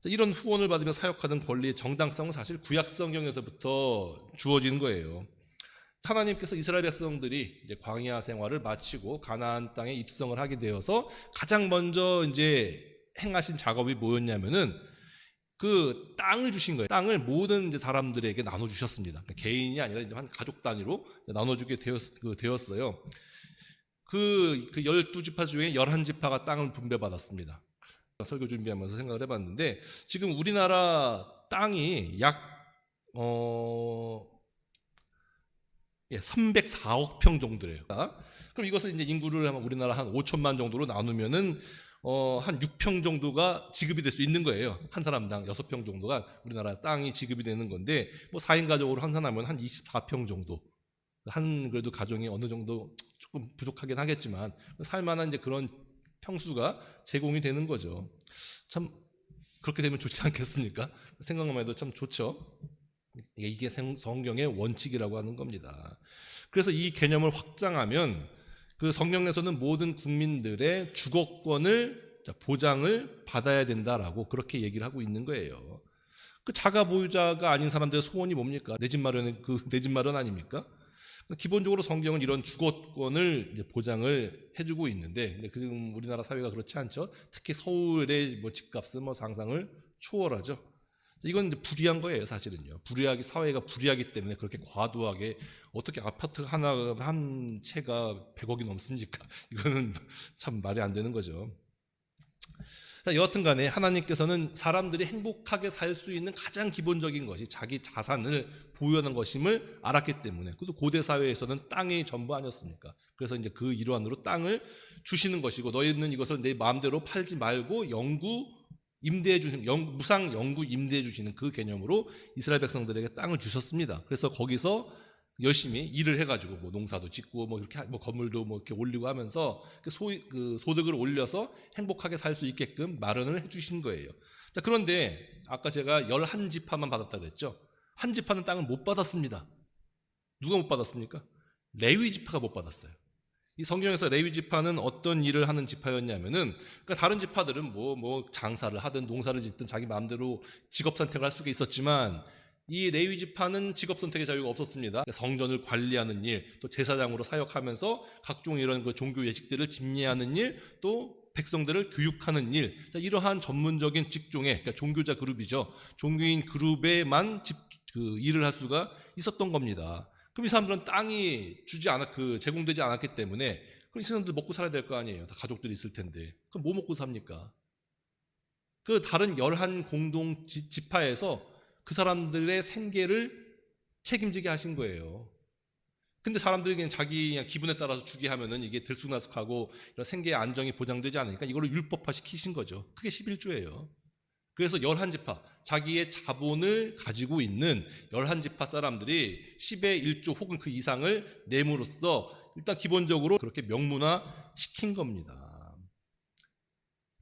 이런 후원을 받으며 사역하는 권리의 정당성은 사실 구약 성경에서부터 주어진 거예요. 하나님께서 이스라엘 백성들이 이제 광야 생활을 마치고 가나안 땅에 입성을 하게 되어서 가장 먼저 이제 행하신 작업이 뭐였냐면은 그 땅을 주신 거예요. 땅을 모든 이제 사람들에게 나눠 주셨습니다. 그러니까 개인이 아니라 이제 한 가족 단위로 나눠주게 되었어요. 그 12지파 중에 11지파가 땅을 분배받았습니다. 설교 준비하면서 생각을 해봤는데 지금 우리나라 땅이 약 304억 평 정도래요. 그럼 이것을 이제 인구를 우리나라 한 5천만 정도로 나누면은 한 6평 정도가 지급이 될 수 있는 거예요. 한 사람당 6평 정도가 우리나라 땅이 지급이 되는 건데 뭐 4인 가족으로 환산하면 한 24평 정도. 그래도 가정이 어느 정도 조금 부족하긴 하겠지만 살만한 이제 그런 평수가 제공이 되는 거죠. 참 그렇게 되면 좋지 않겠습니까? 생각만 해도 참 좋죠. 이게 성경의 원칙이라고 하는 겁니다. 그래서 이 개념을 확장하면 그 성경에서는 모든 국민들의 주거권을 보장을 받아야 된다라고 그렇게 얘기를 하고 있는 거예요. 그 자가 보유자가 아닌 사람들의 소원이 뭡니까? 내 집 마련은 내 집 마련 아닙니까? 기본적으로 성경은 이런 주거권을 이제 보장을 해주고 있는데, 근데 지금 우리나라 사회가 그렇지 않죠. 특히 서울의 집값은 상상을 초월하죠. 이건 이제 불이한 거예요, 사실은요. 사회가 불이하기 때문에 그렇게 과도하게 어떻게 아파트 한 채가 100억이 넘습니까? 이거는 참 말이 안 되는 거죠. 여하튼 간에 하나님께서는 사람들이 행복하게 살 수 있는 가장 기본적인 것이 자기 자산을 보유하는 것임을 알았기 때문에, 그것도 고대 사회에서는 땅이 전부 아니었습니까? 그래서 이제 그 일환으로 땅을 주시는 것이고, 너희는 이것을 내 마음대로 팔지 말고 무상 영구 임대해 주시는 그 개념으로 이스라엘 백성들에게 땅을 주셨습니다. 그래서 거기서 열심히 일을 해가지고 농사도 짓고 이렇게 건물도 이렇게 올리고 하면서 소득을 올려서 행복하게 살 수 있게끔 마련을 해주신 거예요. 자, 그런데 아까 제가 11지파만 받았다 그랬죠. 한 지파는 땅을 못 받았습니다. 누가 못 받았습니까? 레위 지파가 못 받았어요. 이 성경에서 레위 지파는 어떤 일을 하는 지파였냐면은, 그러니까 다른 지파들은 장사를 하든 농사를 짓든 자기 마음대로 직업 선택을 할 수가 있었지만, 이 레위 지파는 직업 선택의 자유가 없었습니다. 성전을 관리하는 일, 또 제사장으로 사역하면서 각종 이런 종교 예식들을 집례하는 일, 또 백성들을 교육하는 일, 이러한 전문적인 직종의, 그러니까 종교자 그룹이죠. 종교인 그룹에만 일을 할 수가 있었던 겁니다. 그럼 이 사람들은 땅이 제공되지 않았기 때문에, 그럼 이 사람들 먹고 살아야 될 거 아니에요. 다 가족들이 있을 텐데. 그럼 뭐 먹고 삽니까? 그 다른 11 공동 지파에서 그 사람들의 생계를 책임지게 하신 거예요. 근데 사람들이 그냥 자기 기분에 따라서 주게 하면은 이게 들쑥날쑥하고 이런 생계의 안정이 보장되지 않으니까 이거를 율법화 시키신 거죠. 그게 11조예요. 그래서 11지파, 자기의 자본을 가지고 있는 11지파 사람들이 10의 1조 혹은 그 이상을 내므로써 일단 기본적으로 그렇게 명문화 시킨 겁니다.